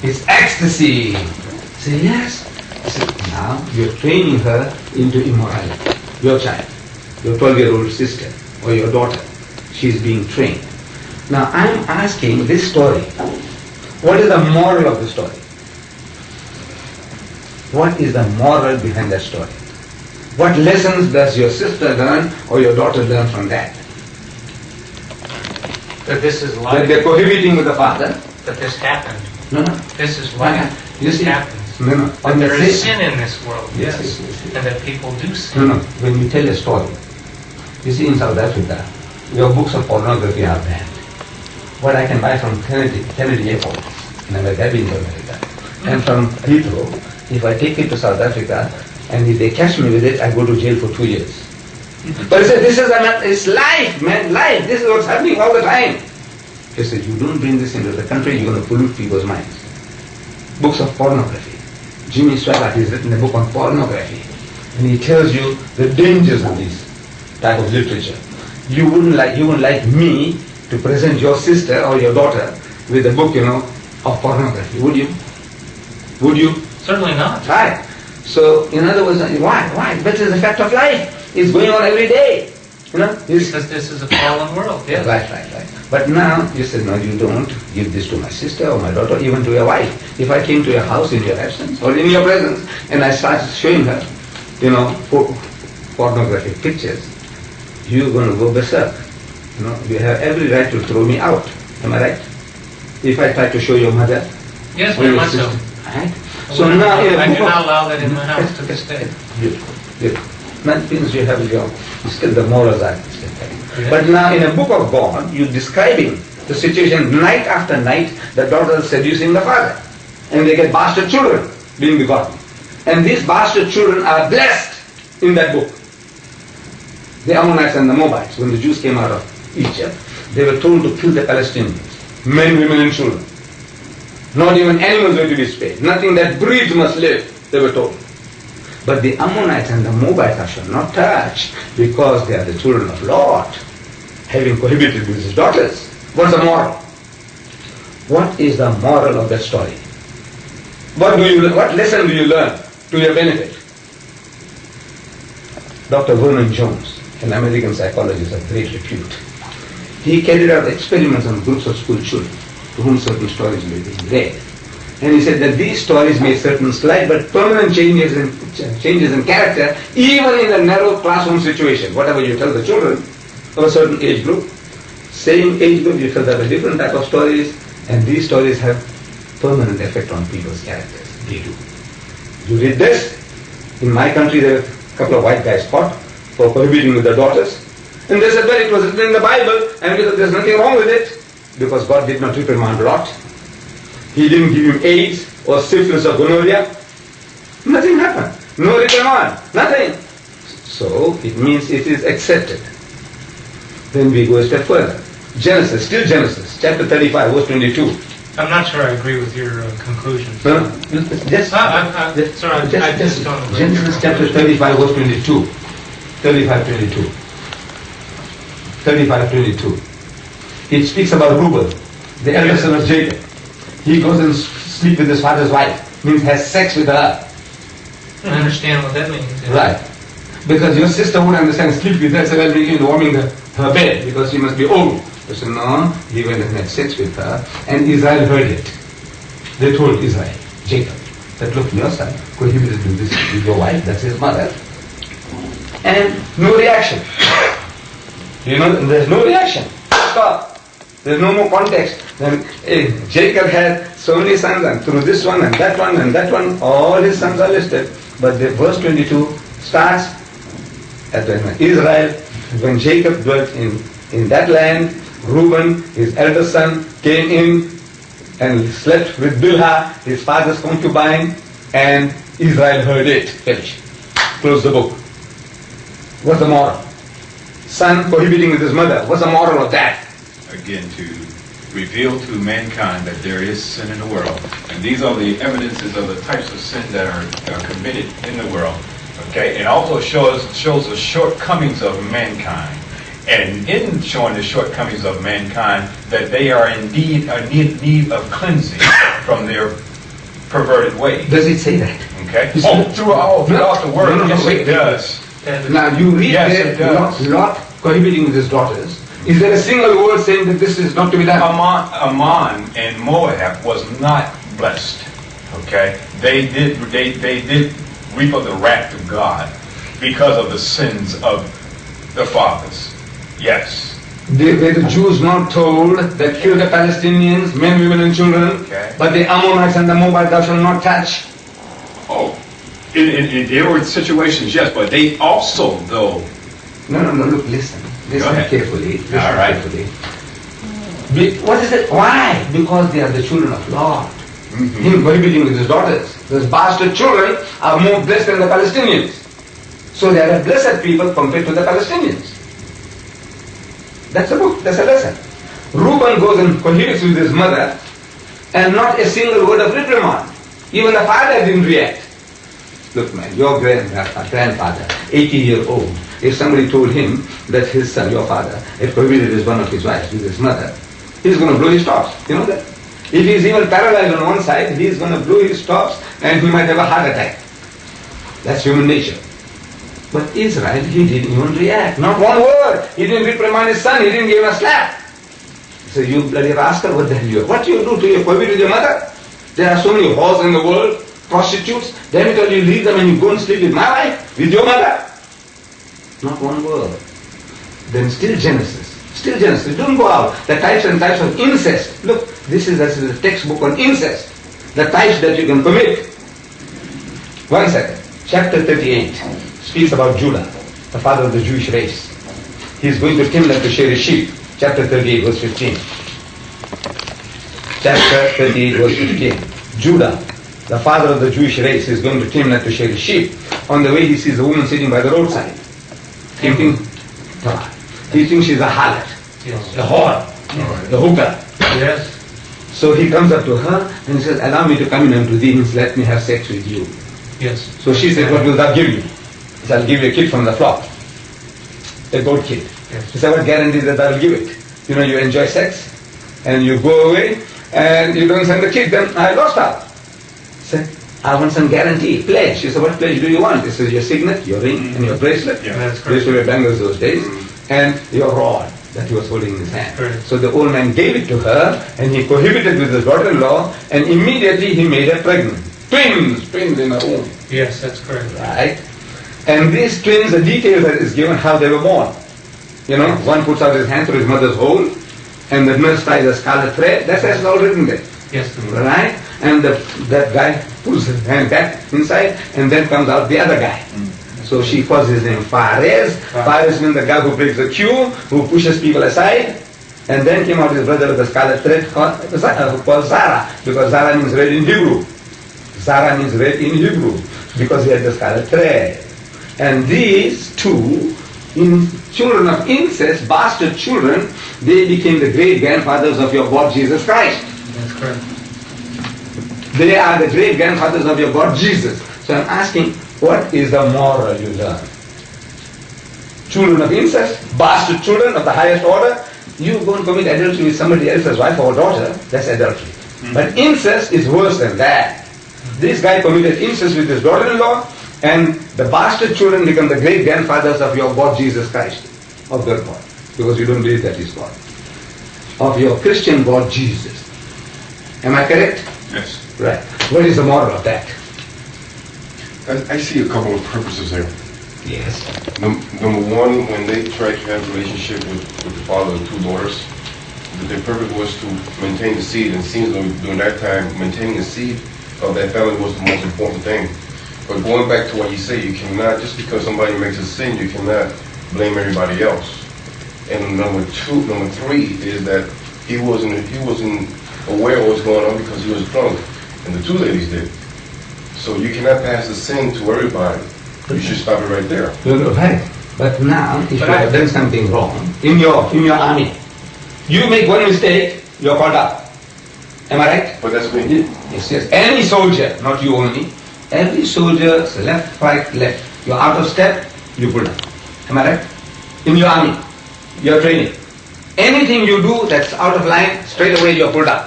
It's ecstasy. Say yes. Say, now you're training her into immorality. Your child, your 12-year-old sister or your daughter, she's being trained. Now I'm asking this story, what is the moral of the story? What is the moral behind that story? What lessons does your sister learn or your daughter learn from that? That this is life. That they're cohabiting with the father. That this happened. No. This is life. You see, this happens. No. That there is sin in this world. Yes. And that people do sin. No. When you tell a story, you see in South Africa, your books of pornography are banned. What I can buy from Kennedy Airport in America, I've been to America, and from Heathrow, if I take it to South Africa, and if they catch me with it, I go to jail for 2 years. But he said, it's life, man, life. This is what's happening all the time. He said, you don't bring this into the country, you're going to pollute people's minds. Books of pornography. Jimmy Swaggart has written a book on pornography, and he tells you the dangers of this type of literature. You wouldn't like me to present your sister or your daughter with a book, of pornography, would you? Would you? Certainly not. Right. So, in other words, why? That is the fact of life. It's going on every day. Because this is a fallen world. Yes. Right. But now, you said, no, you don't give this to my sister or my daughter, even to your wife. If I came to your house in your absence or in your presence, and I started showing her, pornographic pictures, you're going to go berserk. You have every right to throw me out. Am I right? If I try to show your mother. Yes, very much so. Right? So now I do not allow that in my house to this day. Beautiful. That means you have still the morals are still there. But now in a book of God, you're describing the situation night after night, the daughter is seducing the father. And they get bastard children being begotten. And these bastard children are blessed in that book. The Ammonites and the Moabites, when the Jews came out of Egypt, they were told to kill the Palestinians, men, women and children. Not even animals were to be spared. Nothing that breathes must live, they were told. But the Ammonites and the Moabites shall not touch, because they are the children of Lot, having cohabited with his daughters. What's the moral? What is the moral of that story? What lesson do you learn to your benefit? Dr. Vernon Jones, an American psychologist of great repute, he carried out experiments on groups of school children to whom certain stories were being read. And he said that these stories made certain slight but permanent changes in character, even in a narrow classroom situation. Whatever you tell the children of a certain age group, same age group, you tell them a different type of stories, and these stories have permanent effect on people's characters. They do. You read this? In my country, there were a couple of white guys caught for cohabiting with their daughters. And they said, well, it was written in the Bible, and there's nothing wrong with it, because God did not reprimand Lot. He didn't give him AIDS or syphilis or gonorrhea. Nothing happened. No reprimand. Nothing. So, it means it is accepted. Then we go a step further. Genesis, chapter 35, verse 22. I'm not sure I agree with your conclusion. No, just don't agree. Genesis chapter 35, verse 22. 35:22. It speaks about Reuben, the elder son of Jacob. He goes and sleeps with his father's wife, means has sex with her. I understand what that means. Yeah. Right. Because your sister would understand sleep with her, so well begin warming her bed, because she must be old. They said, no, he went and had sex with her, and Israel heard it. They told Israel, Jacob, that look, your son cohabited with your wife, that's his mother. And no reaction. There's no reaction. Stop. There's no more context. Then Jacob had so many sons, and through this one and that one and that one, all his sons are listed. But the verse 22 starts at when Israel, when Jacob dwelt in that land, Reuben, his elder son, came in and slept with Bilhah, his father's concubine, and Israel heard it. Finish. Close the book. What's the moral? Son cohabiting with his mother. What's the moral of that? Again, to reveal to mankind that there is sin in the world. And these are the evidences of the types of sin that are committed in the world. Okay? It also shows the shortcomings of mankind. And in showing the shortcomings of mankind, that they are indeed in need of cleansing. from their perverted ways. Does it say that? Okay? You Oh, see- throughout the word, No, yes, wait. it does. Now you read Yes, there it does. Lot cohabiting with his daughters. Is there a single word saying that this is not to be done? Ammon and Moab was not blessed. Okay? They did reap of the wrath of God because of the sins of the fathers. Yes. Were the Jews not told that kill the Palestinians, men, women and children, Okay. but the Ammonites and the Moabites thou shalt not touch? Oh, there were situations, yes, but they also, though, No, look, listen ahead. carefully. Listen All right. carefully. What is it? Why? Because they are the children of Lord. Him cohabiting with his daughters. Those bastard children are more blessed than the Palestinians. So they are a blessed people compared to the Palestinians. That's a book, that's a lesson. Reuben goes and cohabits with his mother and not a single word of reprimand. Even the father didn't react. Look man, your grandfather, 80-year-old, if somebody told him that his son, your father, had cohabited with one of his wives, with his mother, he's going to blow his tops. You know that? If he's even paralyzed on one side, he's going to blow his tops and he might have a heart attack. That's human nature. But Israel, he didn't even react. Not one word. He didn't reprimand his son. He didn't give him a slap. He said, you bloody rascal, what the hell you are? What do you do to your cohabit with your mother? There are so many whores in the world, prostitutes. Damn it all, you leave them and you go and sleep with my wife, with your mother. Not one word. Then still Genesis. Still Genesis. Don't go out. The types and types of incest. Look, this is a textbook on incest. The types that you can commit. 1 second. Chapter 38 speaks about Judah, the father of the Jewish race. He is going to Timnah to shear his sheep. Chapter 38 verse 15. Chapter 38 verse 15. Judah, the father of the Jewish race, is going to Timnah to shear his sheep. On the way he sees a woman sitting by the roadside. He thinks she's a harlot, Yes. a whore, a hooker. Yes. So he comes up to her and he says, allow me to come in unto thee, means let me have sex with you. Yes. So she said, what will thou give me? He said, I'll give you a kid from the flock. A goat kid. Yes. He said, what guarantee that I will give it? You know, you enjoy sex and you go away and you don't send the kid, then I lost out. He said, I want some guarantee, pledge. She said, what pledge do you want? He said, your signet, your ring, and your bracelet. Yeah. That's They used correct. to wear bangles those days. And your rod that he was holding in his hand. Correct. So the old man gave it to her and he cohabited with his daughter-in-law and immediately he made her pregnant. Twins in her womb. Yes, that's correct. Right? And these twins, the detail that is given how they were born. You know, one puts out his hand through his mother's hole and the nurse ties a scarlet thread. That's all written there. Yes. Right? And that guy pulls his hand back inside and then comes out the other guy. So she calls his name Fares. Fares means the guy who breaks the queue, who pushes people aside. And then came out his brother with the scarlet thread called Zara, because Zara means red in Hebrew. Zara means red in Hebrew, because he had the scarlet thread. And these two, children of incest, bastard children, they became the great grandfathers of your God Jesus Christ. That's correct. They are the great grandfathers of your God Jesus. So I'm asking, what is the moral you learn? Children of incest, bastard children of the highest order, you go and commit adultery with somebody else's wife or daughter, that's adultery. But incest is worse than that. This guy committed incest with his daughter-in-law, and the bastard children become the great grandfathers of your God Jesus Christ, of their God, because you don't believe that is God. Of your Christian God Jesus. Am I correct? Yes. Right. What is the moral of that? I see a couple of purposes there. Yes. Number one, when they tried to have a relationship with the father of the two daughters, their purpose was to maintain the seed, and it seems like during that time, maintaining the seed of that family was the most important thing. But going back to what you say, you cannot, just because somebody makes a sin, you cannot blame everybody else. And number three is that he wasn't aware of what's going on because he was drunk, and the two ladies did. So you cannot pass the sin to everybody. You should stop it right there. You're right. But now, if you have done something wrong in your army, you make one mistake, you're called up. Am I right? But that's me. Yes. Any soldier, not you only, every soldier, left, right, left. You're out of step, you pull up. Am I right? In your army, your training. Anything you do that's out of line, straight away you're pulled up.